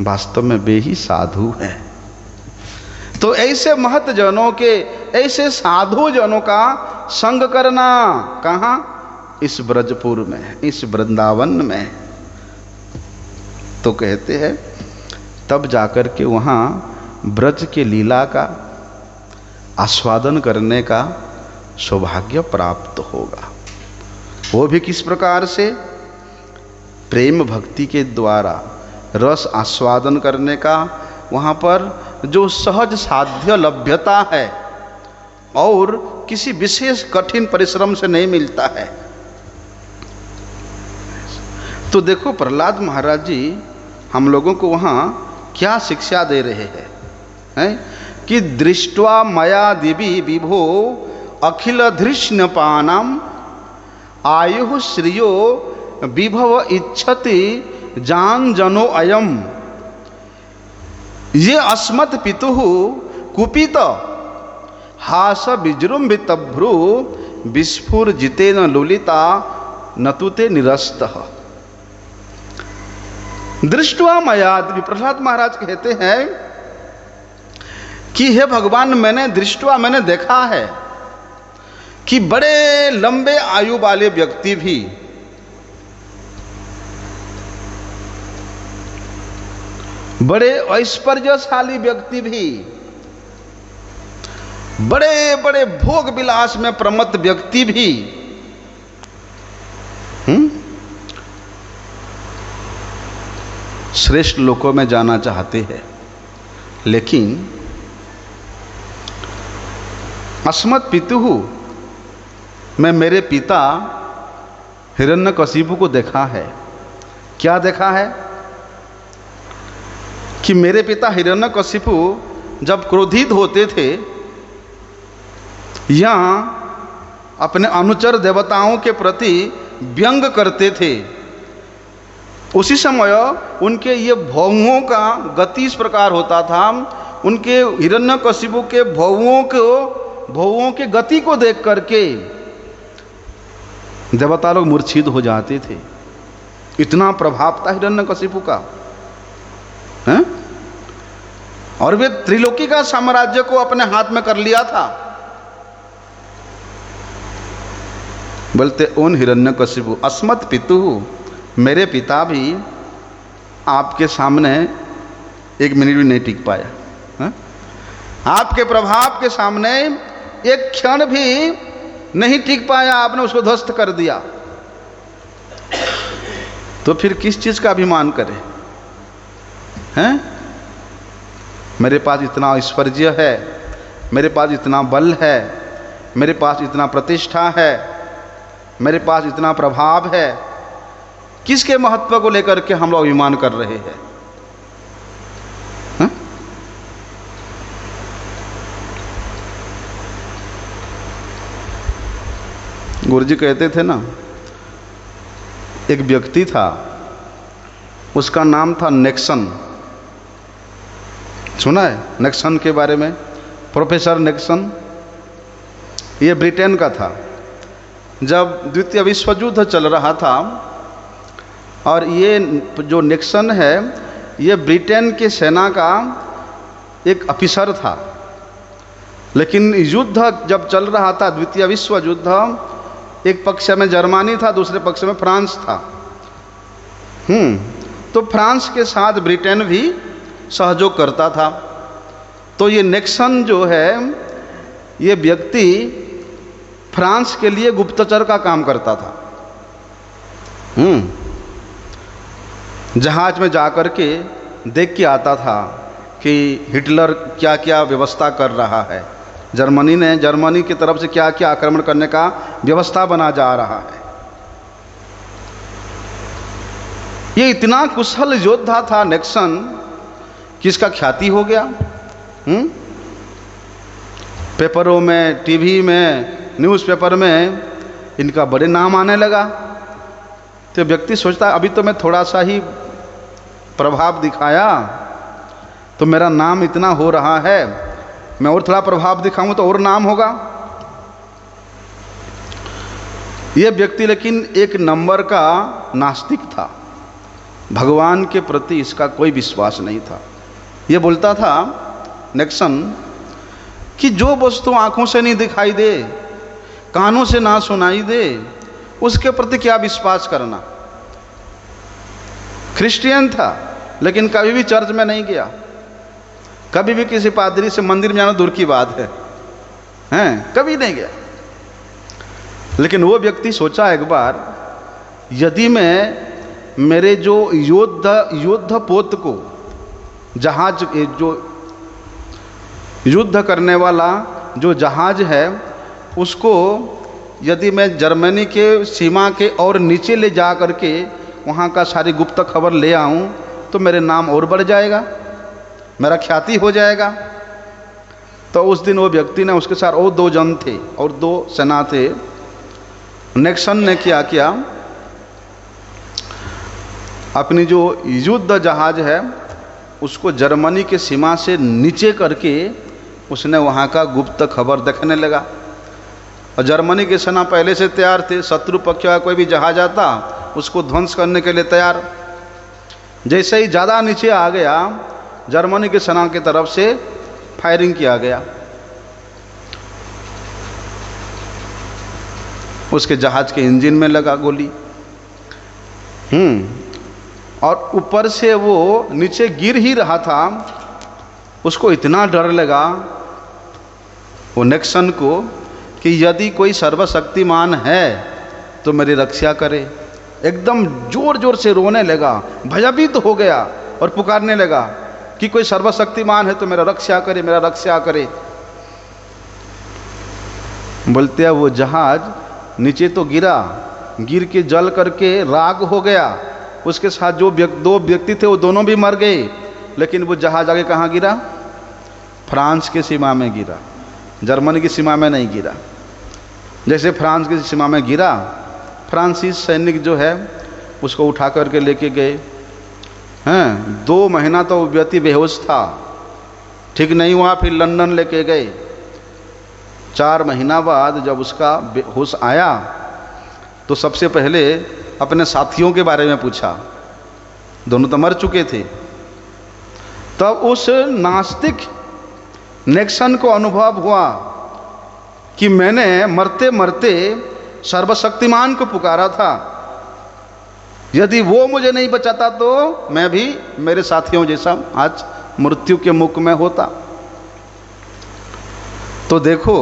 वास्तव में वे ही साधु हैं। तो ऐसे महत जनों के, ऐसे साधु जनों का संग करना कहाँ? इस ब्रजपुर में, इस वृंदावन में। तो कहते हैं तब जाकर के वहाँ ब्रज के लीला का आस्वादन करने का सौभाग्य प्राप्त होगा। वो भी किस प्रकार से? प्रेम भक्ति के द्वारा रस आस्वादन करने का वहाँ पर जो सहज साध्य लभ्यता है और किसी विशेष कठिन परिश्रम से नहीं मिलता है। तो देखो प्रहलाद महाराज जी हम लोगों को वहाँ क्या शिक्षा दे रहे हैं कि दृष्ट्वा मया दिवि विभो अखिल धृष्णपानम आयु श्रियो विभव इच्छति जान जनो अयम। ये अस्मत् पितुः कुपित हास विजृंभित भ्रू विस्फुर्जितेन लुलिता नतुते निरस्तः। दृष्ट्वा मया, प्रहलाद महाराज कहते हैं कि हे भगवान, मैंने दृष्ट्वा, मैंने देखा है कि बड़े लंबे आयु वाले व्यक्ति भी बड़े ऐश्वर्यशाली व्यक्ति भी, बड़े बड़े भोग विलास में प्रमत्त व्यक्ति भी श्रेष्ठ लोकों में जाना चाहते हैं, लेकिन अस्मत् पितुः, मैं मेरे पिता हिरण्यकशिपु को देखा है। क्या देखा है? कि मेरे पिता हिरण्यकशिपु जब क्रोधित होते थे या अपने अनुचर देवताओं के प्रति व्यंग करते थे, उसी समय उनके ये भौहों का गति इस प्रकार होता था, उनके हिरण्यकशिपु के भौहों के गति को देख करके देवता लोग मूर्छित हो जाते थे। इतना प्रभाव था हिरण्यकशिपु का है? और वे त्रिलोकी का साम्राज्य को अपने हाथ में कर लिया था। बोलते उन हिरण्यकशिपु अस्मत् पितुः, मेरे पिता भी आपके सामने एक मिनट भी नहीं टिक पाया है? आपके प्रभाव के सामने एक क्षण भी नहीं टिक पाया, आपने उसको ध्वस्त कर दिया। तो फिर किस चीज का अभिमान करे हैं? मेरे पास इतना ऐश्वर्य है, मेरे पास इतना बल है, मेरे पास इतना प्रतिष्ठा है, मेरे पास इतना प्रभाव है, किसके महत्व को लेकर के हम लोग अभिमान कर रहे हैं? गुरुजी कहते थे ना, एक व्यक्ति था, उसका नाम था निक्सन। सुना है निक्सन के बारे में? प्रोफेसर निक्सन, ये ब्रिटेन का था। जब द्वितीय विश्व युद्ध चल रहा था और ये जो निक्सन है ये ब्रिटेन के सेना का एक अफिसर था, लेकिन युद्ध जब चल रहा था द्वितीय विश्व युद्ध, एक पक्ष में जर्मनी था, दूसरे पक्ष में फ्रांस था। तो फ्रांस के साथ ब्रिटेन भी सहयोग करता था। तो ये निक्सन जो है, ये व्यक्ति फ्रांस के लिए गुप्तचर का काम करता था। जहाज में जाकर के देख के आता था कि हिटलर क्या क्या व्यवस्था कर रहा है, जर्मनी की तरफ से क्या क्या आक्रमण करने का व्यवस्था बना जा रहा है। ये इतना कुशल योद्धा था निक्सन कि इसका ख्याति हो गया। पेपरों में, टीवी में, न्यूज़पेपर में इनका बड़े नाम आने लगा। तो व्यक्ति सोचता है अभी तो मैं थोड़ा सा ही प्रभाव दिखाया तो मेरा नाम इतना हो रहा है, मैं और थोड़ा प्रभाव दिखाऊं तो और नाम होगा। यह व्यक्ति लेकिन एक नंबर का नास्तिक था, भगवान के प्रति इसका कोई विश्वास नहीं था। यह बोलता था निक्सन कि जो वस्तु आंखों से नहीं दिखाई दे, कानों से ना सुनाई दे, उसके प्रति क्या विश्वास करना। क्रिश्चियन था लेकिन कभी भी चर्च में नहीं गया, कभी भी किसी पादरी से मंदिर में जाना दूर की बात है, कभी नहीं गया। लेकिन वो व्यक्ति सोचा एक बार, यदि मैं मेरे जो योद्धा पोत को, जहाज, जो युद्ध करने वाला जो जहाज है, उसको यदि मैं जर्मनी के सीमा के और नीचे ले जा करके वहाँ का सारी गुप्त खबर ले आऊँ तो मेरे नाम और बढ़ जाएगा, मेरा ख्याति हो जाएगा। तो उस दिन वो व्यक्ति ने, उसके साथ और 2 जन थे और 2 सेना थे। निक्सन ने क्या किया, अपनी जो युद्ध जहाज है उसको जर्मनी के सीमा से नीचे करके उसने वहाँ का गुप्त खबर देखने लगा। और जर्मनी की सेना पहले से तैयार थे, शत्रु पक्ष का कोई भी जहाज आता उसको ध्वंस करने के लिए तैयार। जैसे ही ज़्यादा नीचे आ गया, जर्मनी की सेना की तरफ से फायरिंग किया गया, उसके जहाज के इंजन में लगा गोली। और ऊपर से वो नीचे गिर ही रहा था, उसको इतना डर लगा वो निक्सन को कि यदि कोई सर्वशक्तिमान है तो मेरी रक्षा करे। एकदम जोर जोर से रोने लगा, भयभीत हो गया और पुकारने लगा कि कोई सर्वशक्तिमान है तो मेरा रक्षा करे, मेरा रक्षा करे। बोलते हैं वो जहाज नीचे तो गिरा, गिर के जल करके राख हो गया। उसके साथ जो 2 व्यक्ति थे वो दोनों भी मर गए। लेकिन वो जहाज आगे कहाँ गिरा? फ्रांस के सीमा में गिरा, जर्मनी की सीमा में नहीं गिरा। जैसे फ्रांस की सीमा में गिरा, फ्रांसीसी सैनिक जो है उसको उठा करके लेके गए। 2 महीना तो व्यक्ति बेहोश था, ठीक नहीं हुआ, फिर लंदन लेके गए। 4 महीना बाद जब उसका होश आया तो सबसे पहले अपने साथियों के बारे में पूछा, दोनों तो मर चुके थे। तब उस नास्तिक निक्सन को अनुभव हुआ कि मैंने मरते मरते सर्वशक्तिमान को पुकारा था, यदि वो मुझे नहीं बचाता तो मैं भी मेरे साथियों जैसा आज मृत्यु के मुख में होता। तो देखो,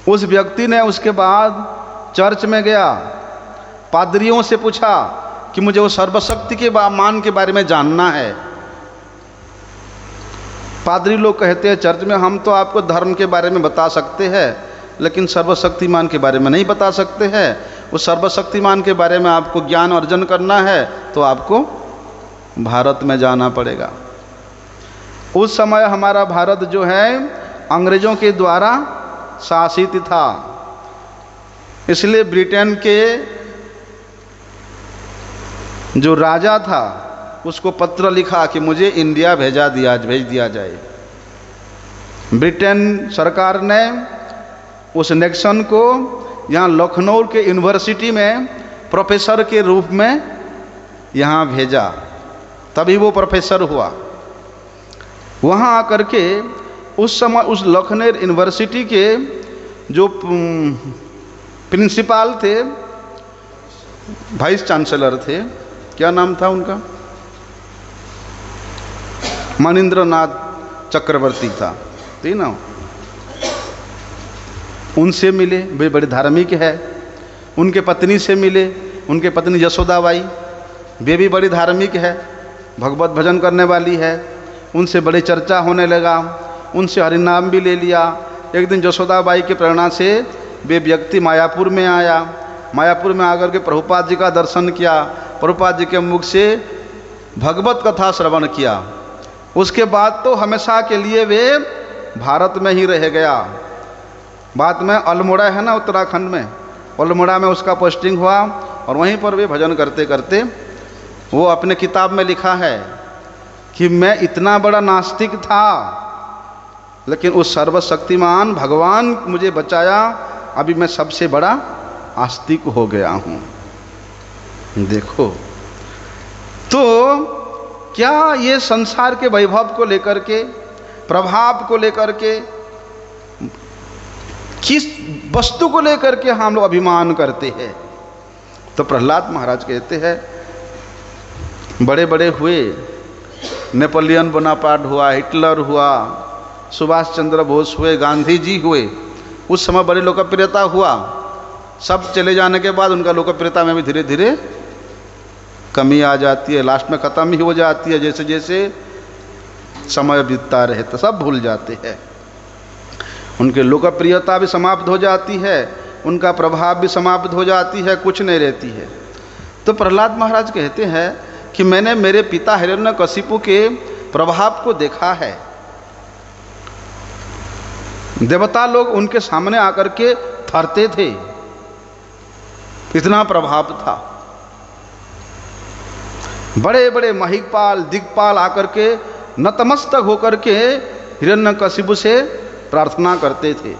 उस व्यक्ति ने उसके बाद चर्च में गया, पादरियों से पूछा कि मुझे वो सर्वशक्ति के मान के बारे में जानना है। पादरी लोग कहते हैं चर्च में, हम तो आपको धर्म के बारे में बता सकते हैं लेकिन सर्वशक्तिमान के बारे में नहीं बता सकते हैं। उस सर्वशक्तिमान के बारे में आपको ज्ञान अर्जन करना है तो आपको भारत में जाना पड़ेगा। उस समय हमारा भारत जो है अंग्रेजों के द्वारा शासित था, इसलिए ब्रिटेन के जो राजा था उसको पत्र लिखा कि मुझे इंडिया भेज दिया जाए। ब्रिटेन सरकार ने उस निक्सन को यहाँ लखनऊ के यूनिवर्सिटी में प्रोफेसर के रूप में यहाँ भेजा, तभी वो प्रोफेसर हुआ। वहाँ आकर के उस समय उस लखनऊ यूनिवर्सिटी के जो प्रिंसिपल थे, वाइस चांसलर थे, क्या नाम था उनका? मनिंद्रनाथ चक्रवर्ती था, ठीक ना? उनसे मिले, वे बड़े धार्मिक है। उनके पत्नी से मिले, उनके पत्नी यशोदाबाई, वे भी बड़ी धार्मिक है, भगवत भजन करने वाली है। उनसे बड़ी चर्चा होने लगा। उनसे हरिनाम भी ले लिया। एक दिन जसोदाबाई की प्रेरणा से वे व्यक्ति मायापुर में आया। मायापुर में आकर के प्रभुपाद जी का दर्शन किया, प्रभुपाद जी के मुख से भगवत कथा श्रवण किया। उसके बाद तो हमेशा के लिए वे भारत में ही रह गया। बाद में अल्मोड़ा है ना उत्तराखंड में, अल्मोड़ा में उसका पोस्टिंग हुआ और वहीं पर वे भजन करते करते वो अपने किताब में लिखा है कि मैं इतना बड़ा नास्तिक था, लेकिन उस सर्वशक्तिमान भगवान मुझे बचाया, अभी मैं सबसे बड़ा आस्तिक हो गया हूँ। देखो तो क्या ये संसार के वैभव को लेकर के, प्रभाव को लेकर के, किस वस्तु को लेकर के हम लोग अभिमान करते हैं? तो प्रहलाद महाराज कहते हैं बड़े बड़े हुए, नेपोलियन बोनापार्ट हुआ, हिटलर हुआ, सुभाष चंद्र बोस हुए, गांधी जी हुए, उस समय बड़ी लोकप्रियता हुआ। सब चले जाने के बाद उनका लोकप्रियता में भी धीरे धीरे कमी आ जाती है, लास्ट में ख़त्म ही हो जाती है। जैसे जैसे समय बीतता रहे तो सब भूल जाते हैं, उनकी लोकप्रियता भी समाप्त हो जाती है, उनका प्रभाव भी समाप्त हो जाती है, कुछ नहीं रहती है। तो प्रहलाद महाराज कहते हैं कि मैंने मेरे पिता हिरण्यकशिपु के प्रभाव को देखा है। देवता लोग उनके सामने आकर के थरते थे, इतना प्रभाव था। बड़े बड़े महिपाल दिग्पाल आकर के नतमस्तक होकर के हिरण्यकशिपु से प्रार्थना करते थे,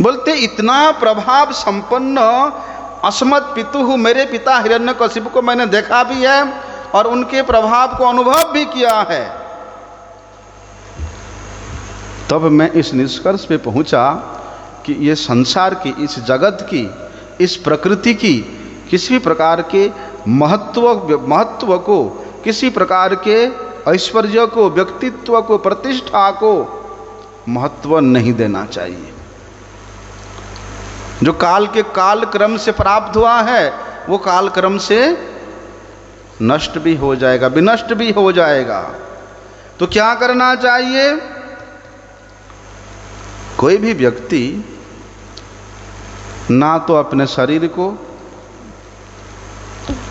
बोलते इतना प्रभाव संपन्न अस्मत् पितुः मेरे पिता हिरण्यकशिपु को मैंने देखा भी है और उनके प्रभाव को अनुभव भी किया है। तब मैं इस निष्कर्ष पे पहुंचा कि ये संसार की, इस जगत की, इस प्रकृति की किसी भी प्रकार के महत्व को, किसी प्रकार के ऐश्वर्य को, व्यक्तित्व को, प्रतिष्ठा को महत्व नहीं देना चाहिए। जो काल के काल क्रम से प्राप्त हुआ है वो काल क्रम से नष्ट भी हो जाएगा, विनष्ट भी हो जाएगा। तो क्या करना चाहिए? कोई भी व्यक्ति ना तो अपने शरीर को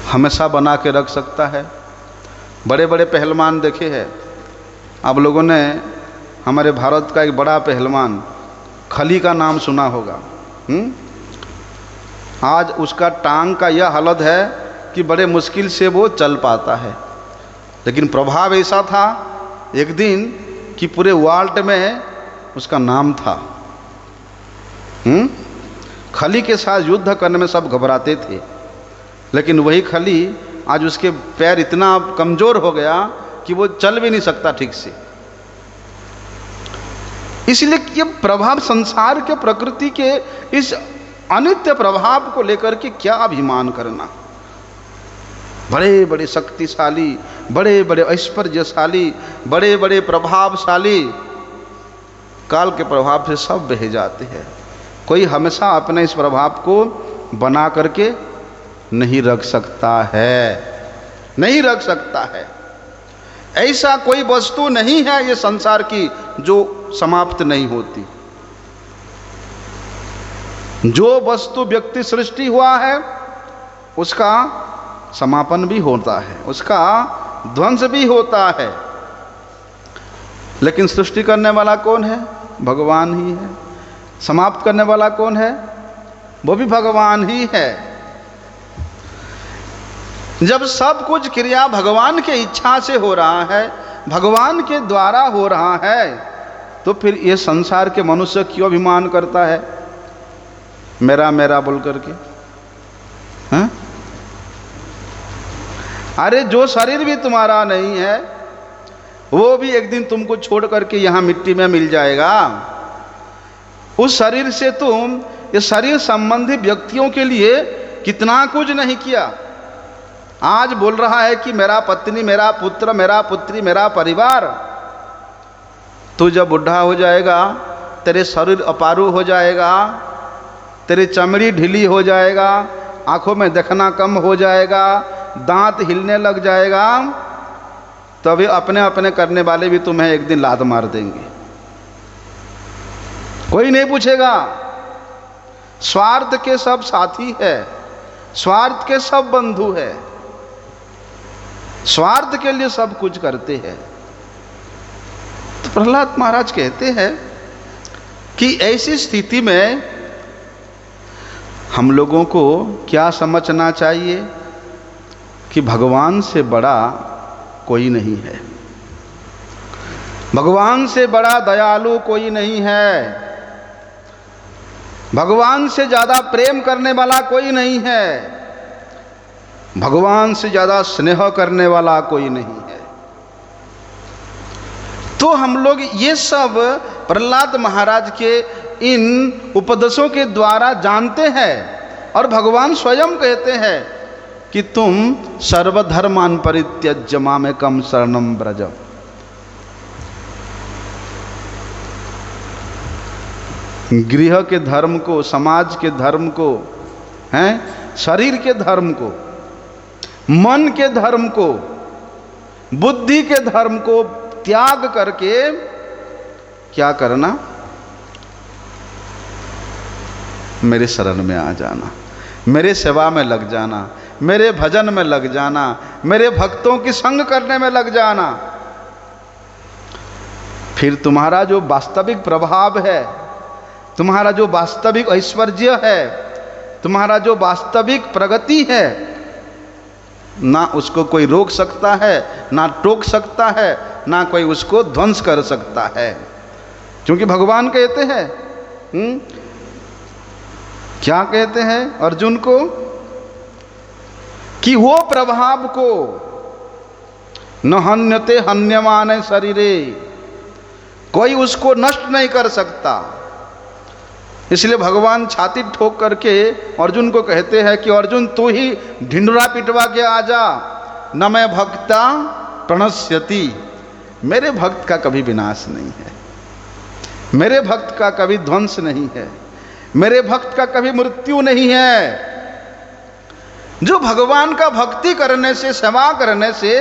हमेशा बना के रख सकता है। बड़े बड़े पहलवान देखे हैं आप लोगों ने, हमारे भारत का एक बड़ा पहलवान खली का नाम सुना होगा। आज उसका टांग का यह हालत है कि बड़े मुश्किल से वो चल पाता है, लेकिन प्रभाव ऐसा था एक दिन कि पूरे वर्ल्ड में उसका नाम था। खली के साथ युद्ध करने में सब घबराते थे, लेकिन वही खली आज उसके पैर इतना कमजोर हो गया कि वो चल भी नहीं सकता ठीक से। इसलिए ये प्रभाव, संसार के प्रकृति के इस अनित्य प्रभाव को लेकर के क्या अभिमान करना। बड़े बड़े शक्तिशाली, बड़े बड़े ऐश्वर्यशाली, बड़े बड़े प्रभावशाली काल के प्रभाव से सब बह जाते हैं। कोई हमेशा अपने इस प्रभाव को बना करके नहीं रख सकता है, नहीं रख सकता है। ऐसा कोई वस्तु नहीं है ये संसार की जो समाप्त नहीं होती। जो वस्तु व्यक्ति सृष्टि हुआ है उसका समापन भी होता है, उसका ध्वंस भी होता है, लेकिन सृष्टि करने वाला कौन है? भगवान ही है। समाप्त करने वाला कौन है? वो भी भगवान ही है। जब सब कुछ क्रिया भगवान के इच्छा से हो रहा है, भगवान के द्वारा हो रहा है, तो फिर ये संसार के मनुष्य क्यों अभिमान करता है मेरा मेरा बोल करके? हाँ? अरे जो शरीर भी तुम्हारा नहीं है वो भी एक दिन तुमको छोड़ करके यहाँ मिट्टी में मिल जाएगा। उस शरीर से तुम ये शरीर संबंधी व्यक्तियों के लिए कितना कुछ नहीं किया। आज बोल रहा है कि मेरा पत्नी, मेरा पुत्र, मेरा पुत्री, मेरा परिवार। तू जब बुढ़ा हो जाएगा, तेरे शरीर अपारू हो जाएगा, तेरी चमड़ी ढीली हो जाएगा, आंखों में देखना कम हो जाएगा, दांत हिलने लग जाएगा, तो अभी अपने अपने करने वाले भी तुम्हें एक दिन लात मार देंगे, कोई नहीं पूछेगा। स्वार्थ के सब साथी है, स्वार्थ के सब बंधु है, स्वार्थ के लिए सब कुछ करते हैं। तो प्रहलाद महाराज कहते हैं कि ऐसी स्थिति में हम लोगों को क्या समझना चाहिए कि भगवान से बड़ा कोई नहीं है, भगवान से बड़ा दयालु कोई नहीं है, भगवान से ज्यादा प्रेम करने वाला कोई नहीं है, भगवान से ज्यादा स्नेह करने वाला कोई नहीं है। तो हम लोग ये सब प्रहलाद महाराज के इन उपदेशों के द्वारा जानते हैं और भगवान स्वयं कहते हैं कि तुम सर्वधर्मान परित्यज्य मामेकं शरणं व्रज। गृह के धर्म को, समाज के धर्म को, हैं, शरीर के धर्म को, मन के धर्म को, बुद्धि के धर्म को त्याग करके क्या करना? मेरे शरण में आ जाना, मेरे सेवा में लग जाना, मेरे भजन में लग जाना, मेरे भक्तों की संग करने में लग जाना। फिर तुम्हारा जो वास्तविक प्रभाव है, तुम्हारा जो वास्तविक ऐश्वर्य है, तुम्हारा जो वास्तविक प्रगति है, ना उसको कोई रोक सकता है, ना टोक सकता है, ना कोई उसको ध्वंस कर सकता है। क्योंकि भगवान कहते हैं, क्या कहते हैं अर्जुन को कि वो प्रभाव को न हन्यते हन्यमाने शरीरे, कोई उसको नष्ट नहीं कर सकता। इसलिए भगवान छाती ठोक करके अर्जुन को कहते हैं कि अर्जुन तू ही ढिंडोरा पिटवा के आ जा, न मैं भक्ता प्रणश्यति। मेरे भक्त का कभी विनाश नहीं है, मेरे भक्त का कभी ध्वंस नहीं है, मेरे भक्त का कभी मृत्यु नहीं है। जो भगवान का भक्ति करने से, सेवा करने से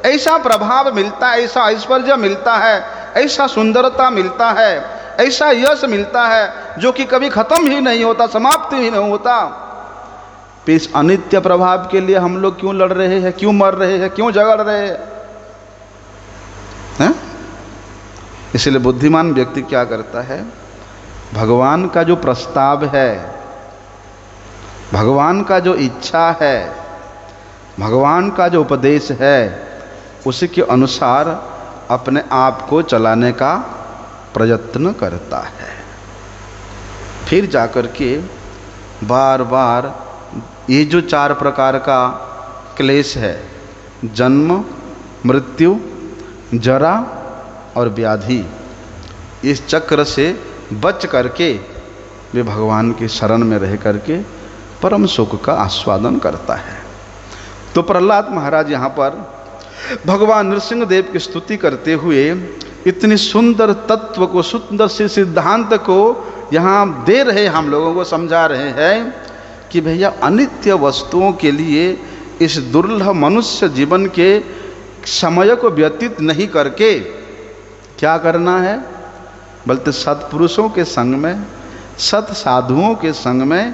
ऐसा प्रभाव मिलता है, ऐसा ऐश्वर्य मिलता है, ऐसा सुंदरता मिलता है, ऐसा यश मिलता है जो कि कभी खत्म ही नहीं होता, समाप्त ही नहीं होता। इस अनित्य प्रभाव के लिए हम लोग क्यों लड़ रहे हैं, क्यों मर रहे हैं, क्यों झगड़ रहे हैं? इसलिए बुद्धिमान व्यक्ति क्या करता है? भगवान का जो प्रस्ताव है, भगवान का जो इच्छा है, भगवान का जो उपदेश है, उसी के अनुसार अपने आप को चलाने का प्रयत्न करता है। फिर जाकर के बार बार ये जो 4 प्रकार का क्लेश है, जन्म, मृत्यु, जरा और व्याधि, इस चक्र से बच करके वे भगवान की शरण में रह करके परम सुख का आस्वादन करता है। तो प्रहलाद महाराज यहाँ पर भगवान नृसिंह देव की स्तुति करते हुए इतनी सुंदर तत्व को, सुंदर से सिद्धांत को यहाँ दे रहे, हम लोगों को समझा रहे हैं कि भैया अनित्य वस्तुओं के लिए इस दुर्लभ मनुष्य जीवन के समय को व्यतीत नहीं करके क्या करना है? बल्कि सत्पुरुषों के संग में, सत साधुओं के संग में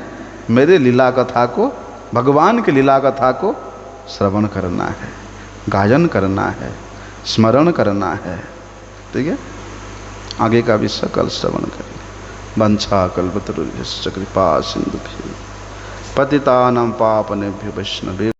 मेरे लीला कथा को, भगवान की लीला कथा को श्रवण करना है, गायन करना है, स्मरण करना है। ठीक है, आगे का भी सकल श्रवण करें। वंशा कल्पतरुभ्यश्च कृपा सिंधुभ्यो पतितानां पावनेभ्यो वैष्णवेभ्यो